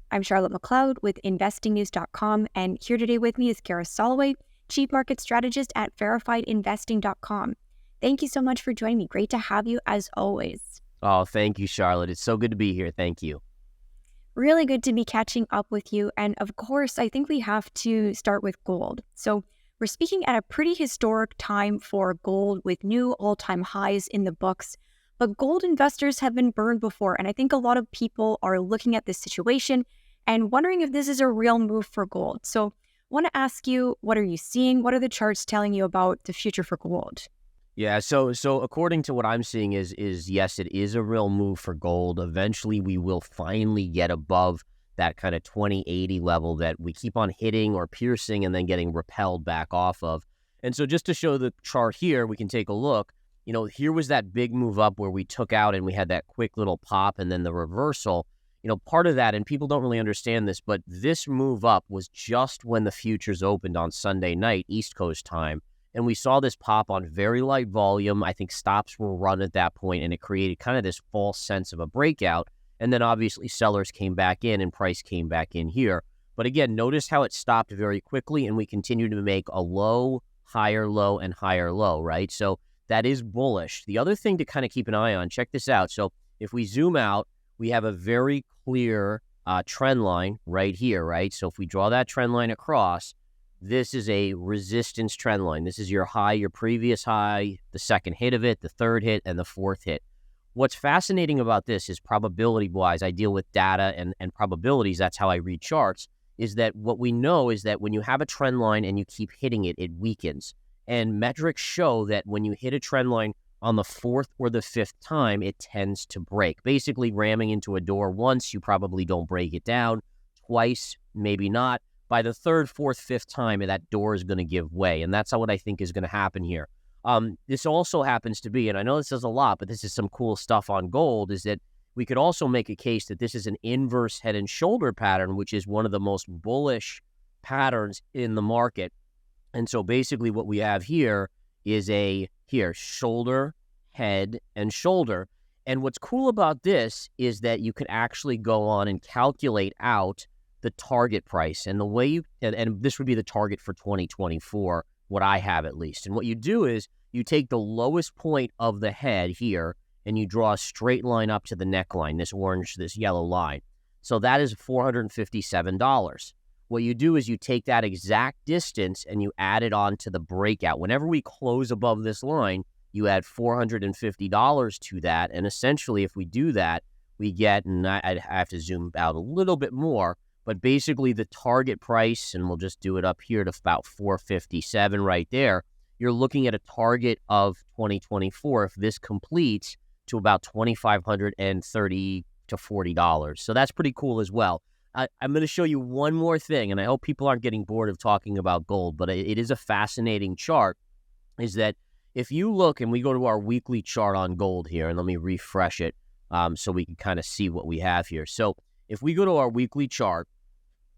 I'm Charlotte McLeod with investingnews.com, and here today with me is Gareth Soloway, Chief Market Strategist at verifiedinvesting.com. Thank you so much for joining me. Great to have you as always. Oh, thank you, Charlotte. It's so good to be here. Thank you. Really good to be catching up with you. And of course, I think we have to start with gold. So we're speaking at a pretty historic time for gold with new all-time highs in the books. But gold investors have been burned before, and I think a lot of people are looking at this situation and wondering if this is a real move for gold. So I want to ask you, what are you seeing? What are the charts telling you about the future for gold? Yeah, so according to what I'm seeing is yes, it is a real move for gold. Eventually, we will finally get above that kind of 2080 level that we keep on hitting or piercing and then getting repelled back off of. And so just to show the chart here, we can take a look. You know, here was that big move up where we took out and we had that quick little pop and then the reversal. You know, part of that, and people don't really understand this, but this move up was just when the futures opened on Sunday night, East Coast time. And we saw this pop on very light volume. I think stops were run at that point, and it created kind of this false sense of a breakout. And then obviously sellers came back in and price came back in here. But again, notice how it stopped very quickly and we continue to make a low, higher low, and higher low, right? So that is bullish. The other thing to kind of keep an eye on, check this out. So if we zoom out, we have a very clear trend line right here, right? So if we draw that trend line across, this is a resistance trend line. This is your high, your previous high, the second hit of it, the third hit, and the fourth hit. What's fascinating about this is probability-wise, I deal with data and probabilities, that's how I read charts, is that what we know is that when you have a trend line and you keep hitting it, it weakens. And metrics show that when you hit a trend line on the fourth or the fifth time, it tends to break. Basically, ramming into a door once, you probably don't break it down. Twice, maybe not. By the third, fourth, fifth time, that door is going to give way. And that's what I think is going to happen here. This also happens to be, and I know this is a lot, but this is some cool stuff on gold, is that we could also make a case that this is an inverse head and shoulder pattern, which is one of the most bullish patterns in the market. And so basically what we have here is shoulder, head, and shoulder. And what's cool about this is that you could actually go on and calculate out the target price. And the way and this would be the target for 2024, what I have at least. And what you do is you take the lowest point of the head here and you draw a straight line up to the neckline, this yellow line. So that is $457. What you do is you take that exact distance and you add it on to the breakout. Whenever we close above this line, you add $450 to that. And essentially, if we do that, we get, and I have to zoom out a little bit more, but basically the target price, and we'll just do it up here to about 457 right there, you're looking at a target of 2024, if this completes, to about $2,530 to $40. So that's pretty cool as well. I'm going to show you one more thing, and I hope people aren't getting bored of talking about gold, but it is a fascinating chart, is that if you look, and we go to our weekly chart on gold here, and let me refresh it so we can kind of see what we have here. So if we go to our weekly chart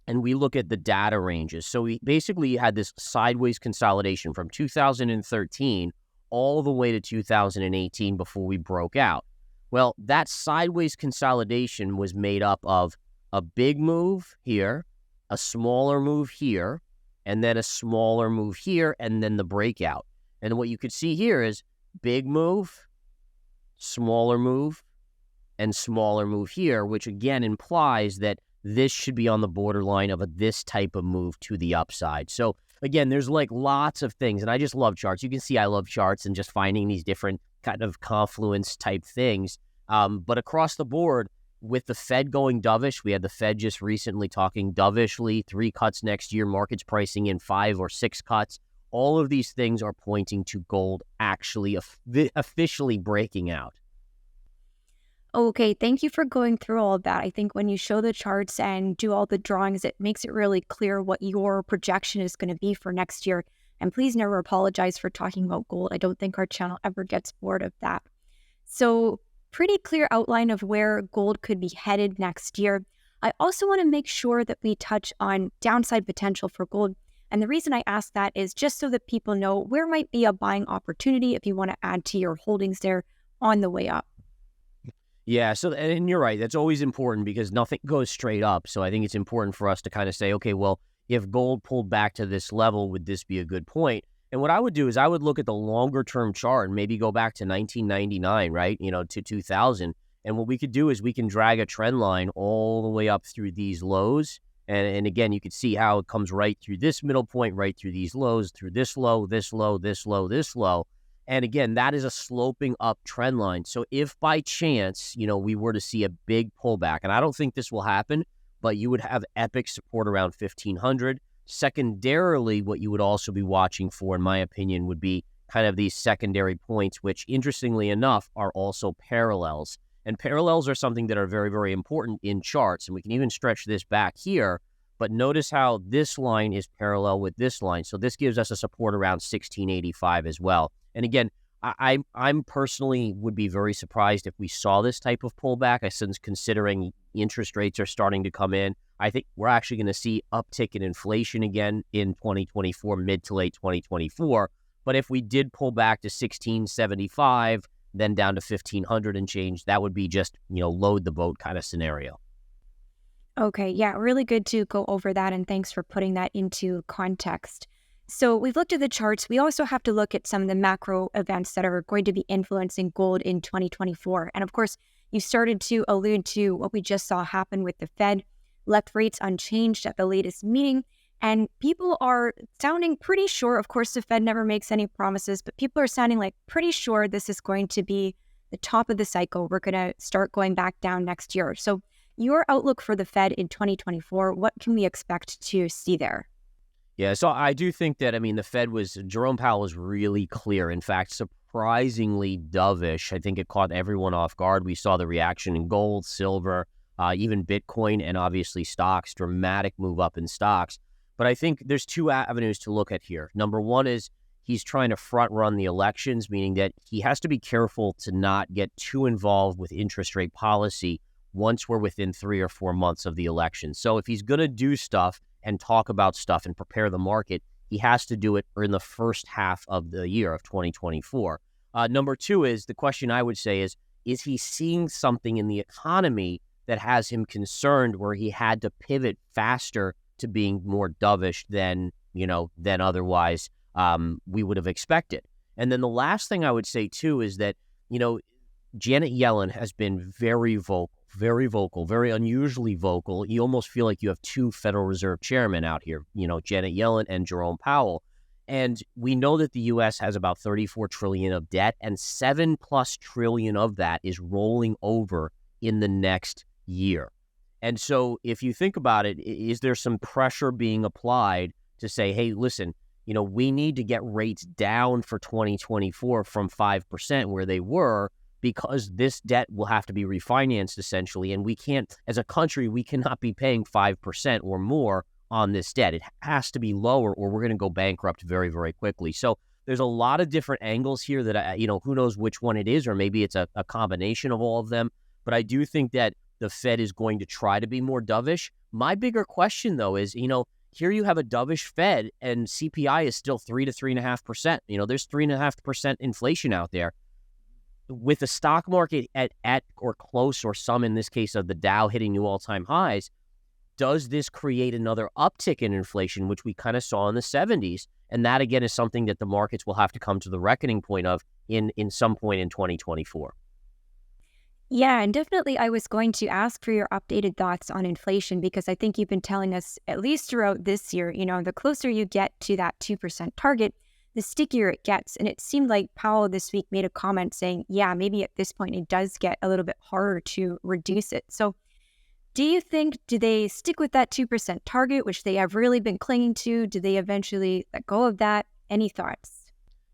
and we look at the data ranges, so we basically had this sideways consolidation from 2013 all the way to 2018 before we broke out. Well, that sideways consolidation was made up of a big move here, a smaller move here, and then a smaller move here, and then the breakout. And what you could see here is big move, smaller move, and smaller move here, which again implies that this should be on the borderline of this type of move to the upside. So again, there's like lots of things, and I just love charts. You can see I love charts and just finding these different kind of confluence type things. But across the board, with the Fed going dovish, we had the Fed just recently talking dovishly, 3 cuts next year, markets pricing in 5 or 6 cuts. All of these things are pointing to gold actually officially breaking out. Okay, thank you for going through all of that. I think when you show the charts and do all the drawings, it makes it really clear what your projection is going to be for next year. And please never apologize for talking about gold. I don't think our channel ever gets bored of that. So pretty clear outline of where gold could be headed next year. I also want to make sure that we touch on downside potential for gold. And the reason I ask that is just so that people know where might be a buying opportunity if you want to add to your holdings there on the way up. Yeah, so and you're right. That's always important because nothing goes straight up. So I think it's important for us to kind of say, okay, well, if gold pulled back to this level, would this be a good point? And what I would do is I would look at the longer term chart and maybe go back to 1999, right? To 2000. And what we could do is we can drag a trend line all the way up through these lows. And again, you could see how it comes right through this middle point, right through these lows, through this low, this low, this low, this low. And again, that is a sloping up trend line. So if by chance, we were to see a big pullback, and I don't think this will happen, but you would have epic support around 1500. Secondarily, what you would also be watching for, in my opinion, would be kind of these secondary points, which interestingly enough are also parallels. And parallels are something that are very, very important in charts. And we can even stretch this back here. But notice how this line is parallel with this line. So this gives us a support around 1685 as well. And again, I'm personally would be very surprised if we saw this type of pullback. Since considering interest rates are starting to come in, I think we're actually going to see uptick in inflation again in 2024, mid to late 2024. But if we did pull back to 1675, then down to 1500 and change, that would be just, load the boat kind of scenario. Okay, yeah, really good to go over that, and thanks for putting that into context. So we've looked at the charts. We also have to look at some of the macro events that are going to be influencing gold in 2024. And of course, you started to allude to what we just saw happen with the Fed, left rates unchanged at the latest meeting. And people are sounding pretty sure, of course, the Fed never makes any promises, but people are sounding like pretty sure this is going to be the top of the cycle. We're going to start going back down next year. So your outlook for the Fed in 2024, what can we expect to see there? Yeah, so I do think that, Jerome Powell was really clear. In fact, surprisingly dovish. I think it caught everyone off guard. We saw the reaction in gold, silver, even Bitcoin, and obviously stocks, dramatic move up in stocks. But I think there's two avenues to look at here. Number one is he's trying to front run the elections, meaning that he has to be careful to not get too involved with interest rate policy once we're within 3 or 4 months of the election. So if he's going to do stuff and talk about stuff and prepare the market, he has to do it in the first half of the year of 2024. Number two is the question I would say is he seeing something in the economy that has him concerned where he had to pivot faster to being more dovish than otherwise we would have expected. And then the last thing I would say too is that, Janet Yellen has been very vocal, very unusually vocal. You almost feel like you have two Federal Reserve chairmen out here, Janet Yellen and Jerome Powell. And we know that the U.S. has about 34 trillion of debt, and 7+ trillion of that is rolling over in the next year. And so if you think about it, is there some pressure being applied to say, hey, listen, we need to get rates down for 2024 from 5% where they were, because this debt will have to be refinanced essentially. And we can't, as a country, we cannot be paying 5% or more on this debt. It has to be lower or we're going to go bankrupt very, very quickly. So there's a lot of different angles here that, who knows which one it is, or maybe it's a combination of all of them. But I do think that the Fed is going to try to be more dovish. My bigger question, though, is, here you have a dovish Fed and CPI is still 3 to 3.5%. There's 3.5% inflation out there. With the stock market at or close, or some in this case of the Dow hitting new all-time highs, does this create another uptick in inflation, which we kind of saw in the 70s? And that, again, is something that the markets will have to come to the reckoning point of in some point in 2024. Yeah, and definitely I was going to ask for your updated thoughts on inflation, because I think you've been telling us, at least throughout this year, the closer you get to that 2% target, the stickier it gets. And it seemed like Powell this week made a comment saying, yeah, maybe at this point it does get a little bit harder to reduce it. So do you think, do they stick with that 2% target, which they have really been clinging to? Do they eventually let go of that? Any thoughts?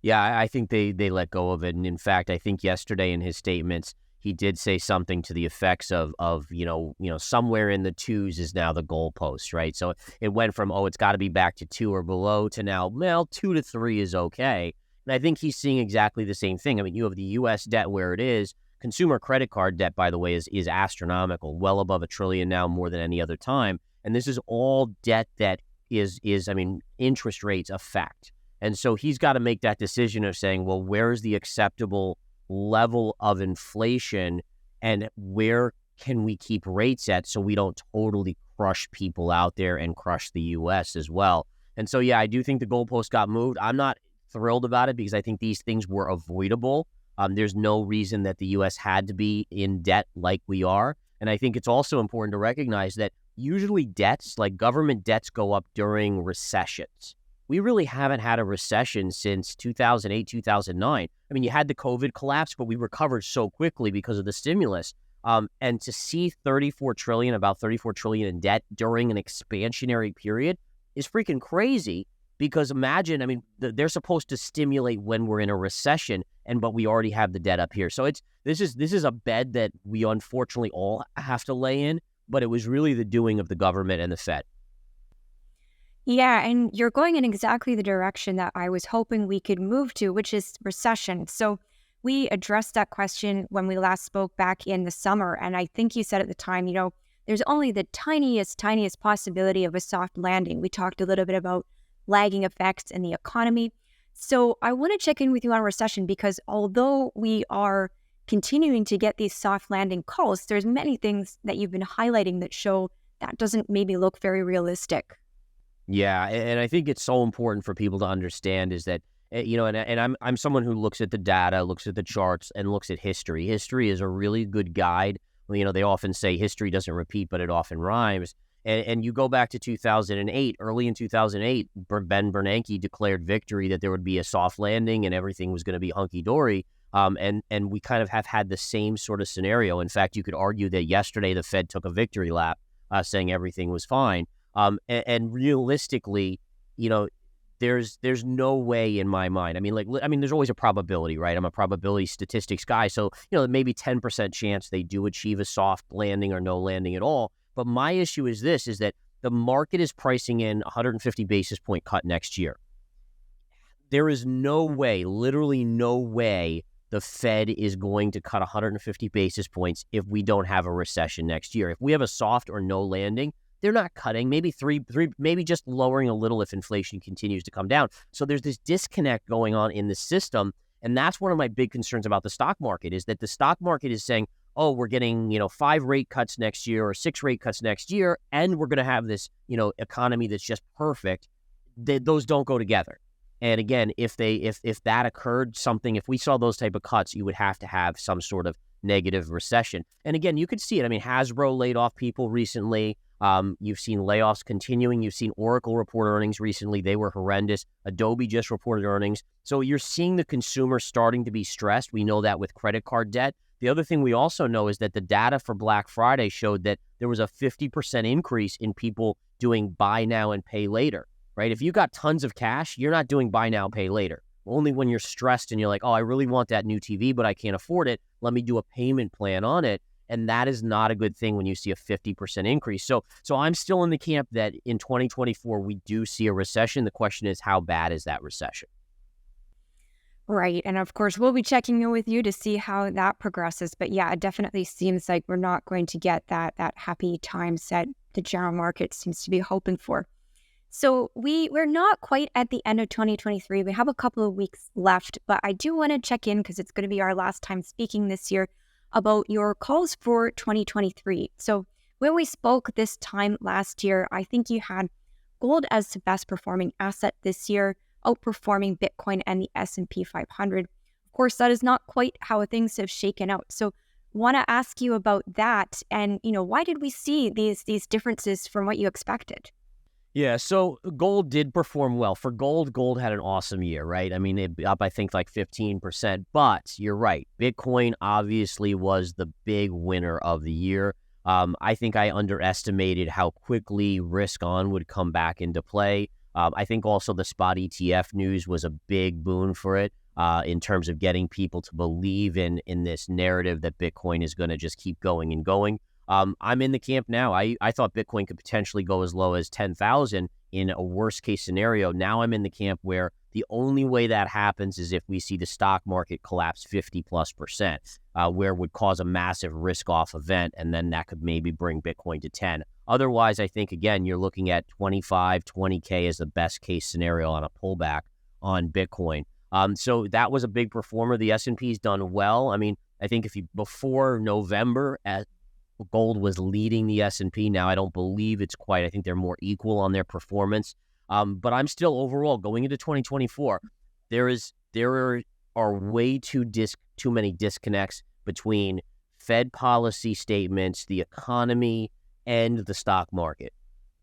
Yeah, I think they let go of it. And in fact, I think yesterday in his statements, he did say something to the effects of somewhere in the 2s is now the goalpost, right? So it went from, it's got to be back to 2 or below, to now, 2 to 3 is okay. And I think he's seeing exactly the same thing. I mean, you have the U.S. debt where it is. Consumer credit card debt, by the way, is astronomical, well above $1 trillion now, more than any other time. And this is all debt that is interest rates affect. And so he's got to make that decision of saying, well, where is the acceptable level of inflation and where can we keep rates at so we don't totally crush people out there and crush the U.S. as well. And so, yeah, I do think the goalpost got moved. I'm not thrilled about it because I think these things were avoidable. There's no reason that the U.S. had to be in debt like we are. And I think it's also important to recognize that usually debts, like government debts, go up during recessions. We really haven't had a recession since 2008, 2009. I mean, you had the COVID collapse, but we recovered so quickly because of the stimulus. And to see about 34 trillion in debt during an expansionary period is freaking crazy. Because imagine, I mean, they're supposed to stimulate when we're in a recession, but we already have the debt up here. So this is a bed that we unfortunately all have to lay in. But it was really the doing of the government and the Fed. Yeah, and you're going in exactly the direction that I was hoping we could move to, which is recession. So we addressed that question when we last spoke back in the summer. And I think you said at the time, there's only the tiniest possibility of a soft landing. We talked a little bit about lagging effects in the economy. So I want to check in with you on recession because although we are continuing to get these soft landing calls, there's many things that you've been highlighting that show that doesn't maybe look very realistic. Yeah, and I think it's so important for people to understand is that and I'm someone who looks at the data, looks at the charts, and looks at history. History is a really good guide. They often say history doesn't repeat, but it often rhymes. And you go back to 2008, early in 2008, Ben Bernanke declared victory that there would be a soft landing and everything was going to be hunky-dory. And we kind of have had the same sort of scenario. In fact, you could argue that yesterday the Fed took a victory lap saying everything was fine. And realistically, there's no way in my mind. I mean, there's always a probability, right? I'm a probability statistics guy. So, maybe 10% chance they do achieve a soft landing or no landing at all. But my issue is is that the market is pricing in 150 basis point cut next year. There is no way, literally no way, the Fed is going to cut 150 basis points if we don't have a recession next year. If we have a soft or no landing, they're not cutting, maybe three, maybe just lowering a little if inflation continues to come down. So there's this disconnect going on in the system. And that's one of my big concerns about the stock market is that the stock market is saying, oh, we're getting, 5 rate cuts next year or 6 rate cuts next year. And we're going to have this, economy that's just perfect. Those don't go together. And again, if that occurred, if we saw those type of cuts, you would have to have some sort of negative recession. And again, you could see it. I mean, Hasbro laid off people recently. You've seen layoffs continuing. You've seen Oracle report earnings recently. They were horrendous. Adobe just reported earnings. So you're seeing the consumer starting to be stressed. We know that with credit card debt. The other thing we also know is that the data for Black Friday showed that there was a 50% increase in people doing buy now and pay later, right? If you got tons of cash, you're not doing buy now, pay later. Only when you're stressed and you're like, oh, I really want that new TV, but I can't afford it. Let me do a payment plan on it. And that is not a good thing when you see a 50% increase. So I'm still in the camp that in 2024, we do see a recession. The question is, how bad is that recession? Right. And of course, we'll be checking in with you to see how that progresses. But yeah, it definitely seems like we're not going to get that happy times that the general market seems to be hoping for. So we're not quite at the end of 2023. We have a couple of weeks left, but I do want to check in because it's going to be our last time speaking this year about your calls for 2023. So when we spoke this time last year, I think you had gold as the best performing asset this year, outperforming Bitcoin and the S&P 500. Of course, that is not quite how things have shaken out. So want to ask you about that and, why did we see these differences from what you expected? Yeah, so gold did perform well. For gold had an awesome year, right? I mean, it up, I think, like 15%. But you're right. Bitcoin obviously was the big winner of the year. I think I underestimated how quickly risk on would come back into play. I think also the spot ETF news was a big boon for it in terms of getting people to believe in this narrative that Bitcoin is going to just keep going and going. I'm in the camp now. I thought Bitcoin could potentially go as low as 10,000 in a worst case scenario. Now I'm in the camp where the only way that happens is if we see the stock market collapse 50+%, where it would cause a massive risk off event. And then that could maybe bring Bitcoin to 10. Otherwise, I think, again, you're looking at 25, 20K as the best case scenario on a pullback on Bitcoin. So that was a big performer. The S&P's done well. I mean, I think before November, gold was leading the S&P. Now I don't believe it's quite. I think they're more equal on their performance. But I'm still overall going into 2024. There are way too many disconnects between Fed policy statements, the economy, and the stock market.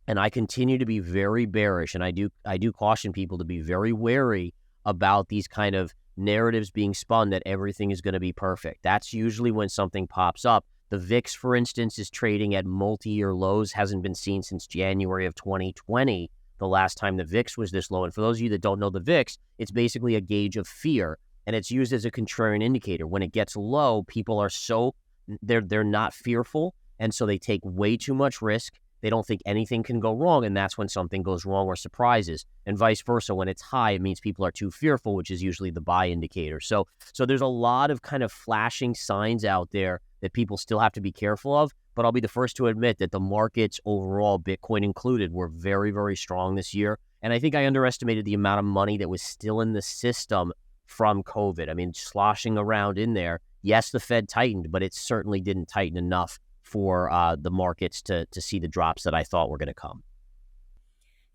And I continue to be very bearish, and I do caution people to be very wary about these kind of narratives being spun that everything is going to be perfect. That's usually when something pops up. The VIX, for instance, is trading at multi-year lows, hasn't been seen since January of 2020, the last time the VIX was this low. And for those of you that don't know the VIX, it's basically a gauge of fear, and it's used as a contrarian indicator. When it gets low, people are they're not fearful, and so they take way too much risk. They don't think anything can go wrong, and that's when something goes wrong or surprises. And vice versa, when it's high, it means people are too fearful, which is usually the buy indicator. So there's a lot of kind of flashing signs out there that people still have to be careful of. But I'll be the first to admit that the markets overall, Bitcoin included, were very, very strong this year. And I think I underestimated the amount of money that was still in the system from COVID. I mean, sloshing around in there. Yes, the Fed tightened, but it certainly didn't tighten enough for the markets to see the drops that I thought were going to come.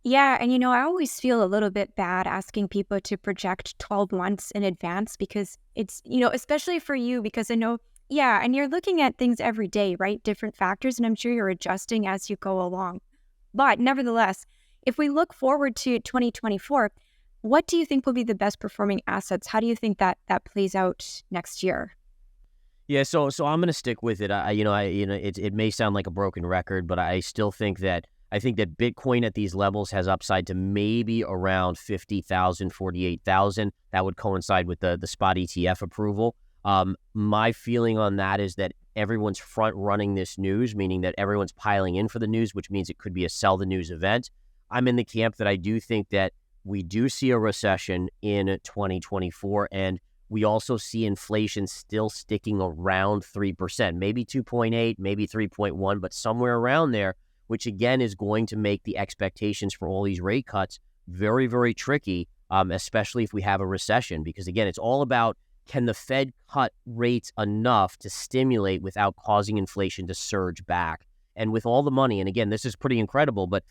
Yeah, and I always feel a little bit bad asking people to project 12 months in advance because it's, especially for you, because I know, yeah, and you're looking at things every day, right? Different factors, and I'm sure you're adjusting as you go along. But nevertheless, if we look forward to 2024, what do you think will be the best performing assets? How do you think that plays out next year? Yeah, so I'm going to stick with it. It may sound like a broken record, but I still think that Bitcoin at these levels has upside to maybe around 50,000, 48,000. That would coincide with the spot ETF approval. My feeling on that is that everyone's front running this news, meaning that everyone's piling in for the news, which means it could be a sell the news event. I'm in the camp that I do think that we do see a recession in 2024, and we also see inflation still sticking around 3%, maybe 2.8, maybe 3.1, but somewhere around there, which again is going to make the expectations for all these rate cuts very, very tricky, especially if we have a recession. Because again, it's all about, can the Fed cut rates enough to stimulate without causing inflation to surge back? And with all the money, and again, this is pretty incredible, but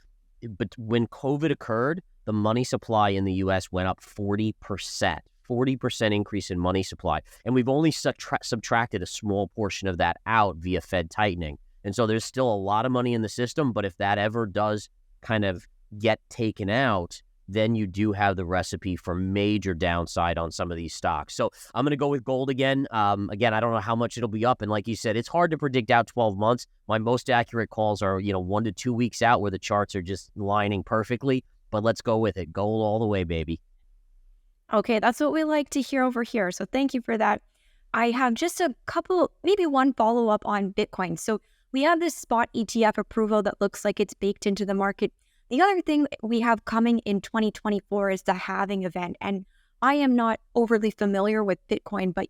when COVID occurred, the money supply in the U.S. went up 40%. 40% increase in money supply. And we've only subtracted a small portion of that out via Fed tightening. And so there's still a lot of money in the system, but if that ever does kind of get taken out, then you do have the recipe for major downside on some of these stocks. So I'm going to go with gold again. Again, I don't know how much it'll be up. And like you said, it's hard to predict out 12 months. My most accurate calls are, 1 to 2 weeks out where the charts are just lining perfectly. But let's go with it. Gold all the way, baby. Okay, that's what we like to hear over here. So thank you for that. I have just a couple, maybe one follow-up on Bitcoin. So we have this spot ETF approval that looks like it's baked into the market. The other thing we have coming in 2024 is the halving event. And I am not overly familiar with Bitcoin, but,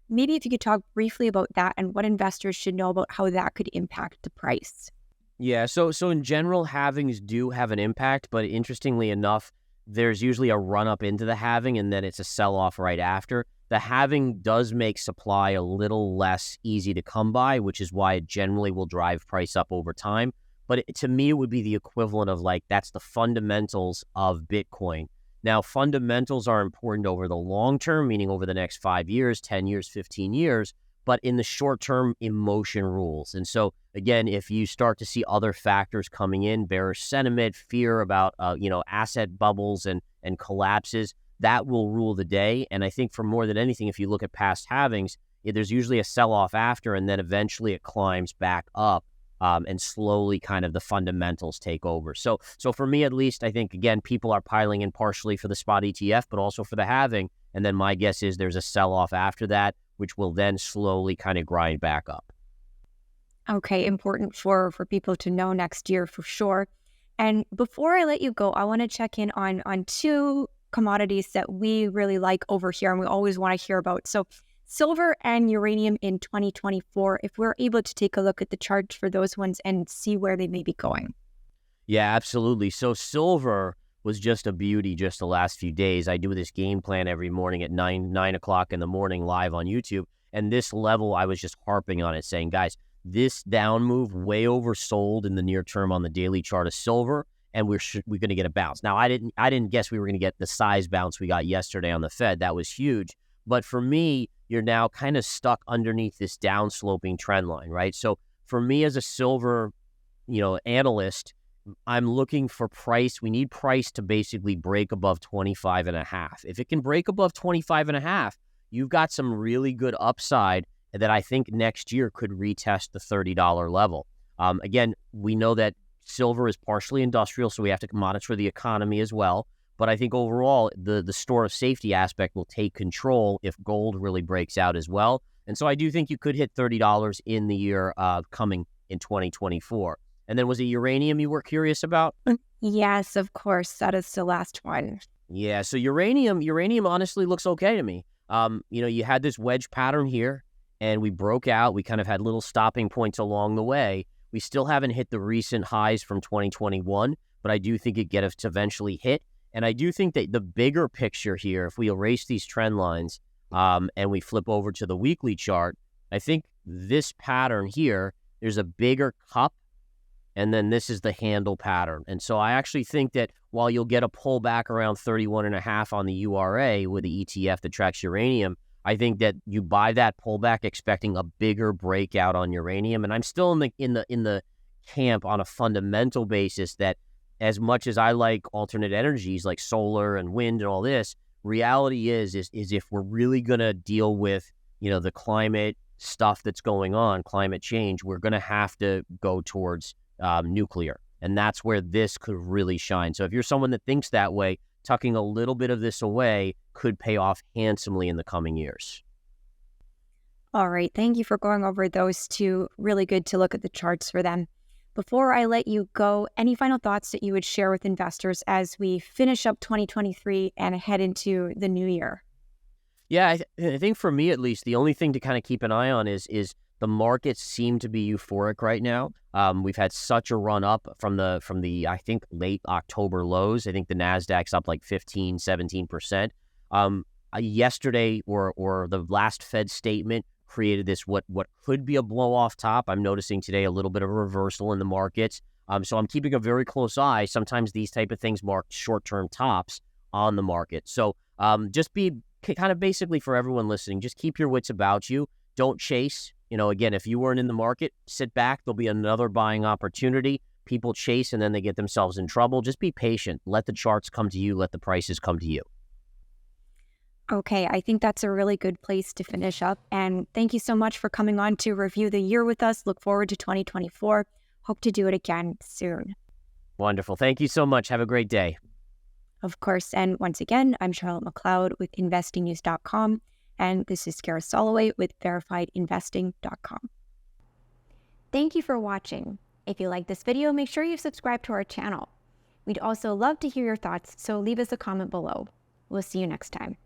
maybe if you could talk briefly about that and what investors should know about how that could impact the price. Yeah, so in general, halvings do have an impact, but interestingly enough, there's usually a run-up into the halving, and then it's a sell-off right after. The halving does make supply a little less easy to come by, which is why it generally will drive price up over time. But to me, it would be the equivalent of that's the fundamentals of Bitcoin. Now, fundamentals are important over the long term, meaning over the next 5 years, 10 years, 15 years. But in the short term, emotion rules. And so, again, if you start to see other factors coming in, bearish sentiment, fear about, asset bubbles and collapses, that will rule the day. And I think for more than anything, if you look at past halvings, there's usually a sell-off after, and then eventually it climbs back up, and slowly kind of the fundamentals take over. So for me, at least, I think, again, people are piling in partially for the spot ETF, but also for the halving. And then my guess is there's a sell-off after that, which will then slowly kind of grind back up. Okay, important for people to know next year for sure. And before I let you go, I want to check in on two commodities that we really like over here and we always want to hear about. So silver and uranium in 2024, if we're able to take a look at the charts for those ones and see where they may be going. Yeah, absolutely. So silver was just a beauty just the last few days. I do this game plan every morning at 9 o'clock in the morning live on YouTube. And this level, I was just harping on it, saying, guys, this down move way oversold in the near term on the daily chart of silver, and we're going to get a bounce. Now, I didn't guess we were going to get the size bounce we got yesterday on the Fed. That was huge. But for me, you're now kind of stuck underneath this downsloping trend line, right? So for me as a silver, analyst, I'm looking for price. We need price to basically break above 25.5. If it can break above 25.5, you've got some really good upside that I think next year could retest the $30 level. Again, we know that silver is partially industrial, so we have to monitor the economy as well. But I think overall, the store of safety aspect will take control if gold really breaks out as well. And so I do think you could hit $30 in the year coming in 2024. And then was it uranium you were curious about? Yes, of course. That is the last one. Yeah, so uranium honestly looks okay to me. You had this wedge pattern here, and we broke out. We kind of had little stopping points along the way. We still haven't hit the recent highs from 2021, but I do think it gets to eventually hit. And I do think that the bigger picture here, if we erase these trend lines and we flip over to the weekly chart, I think this pattern here, there's a bigger cup, and then this is the handle pattern. And so I actually think that while you'll get a pullback around 31.5 on the URA with the ETF that tracks uranium, I think that you buy that pullback expecting a bigger breakout on uranium. And I'm still in the camp on a fundamental basis that as much as I like alternate energies like solar and wind and all this, reality is if we're really going to deal with, the climate stuff that's going on, climate change, we're going to have to go towards nuclear. And that's where this could really shine. So if you're someone that thinks that way, tucking a little bit of this away could pay off handsomely in the coming years. All right. Thank you for going over those two. Really good to look at the charts for them. Before I let you go, any final thoughts that you would share with investors as we finish up 2023 and head into the new year? Yeah, I think for me at least, the only thing to kind of keep an eye on is the markets seem to be euphoric right now. We've had such a run up from the I think late October lows. I think the Nasdaq's up like 17%. Yesterday or the last Fed statement created this what could be a blow off top. I'm noticing today a little bit of a reversal in the markets. So I'm keeping a very close eye. Sometimes these type of things mark short-term tops on the market. So just be kind of basically for everyone listening, just keep your wits about you. Don't chase. Again, if you weren't in the market, sit back. There'll be another buying opportunity. People chase and then they get themselves in trouble. Just be patient. Let the charts come to you. Let the prices come to you. Okay, I think that's a really good place to finish up. And thank you so much for coming on to review the year with us. Look forward to 2024. Hope to do it again soon. Wonderful. Thank you so much. Have a great day. Of course. And once again, I'm Charlotte McLeod with investingnews.com. And this is Gareth Soloway with verifiedinvesting.com. Thank you for watching. If you like this video, make sure you subscribe to our channel. We'd also love to hear your thoughts, so leave us a comment below. We'll see you next time.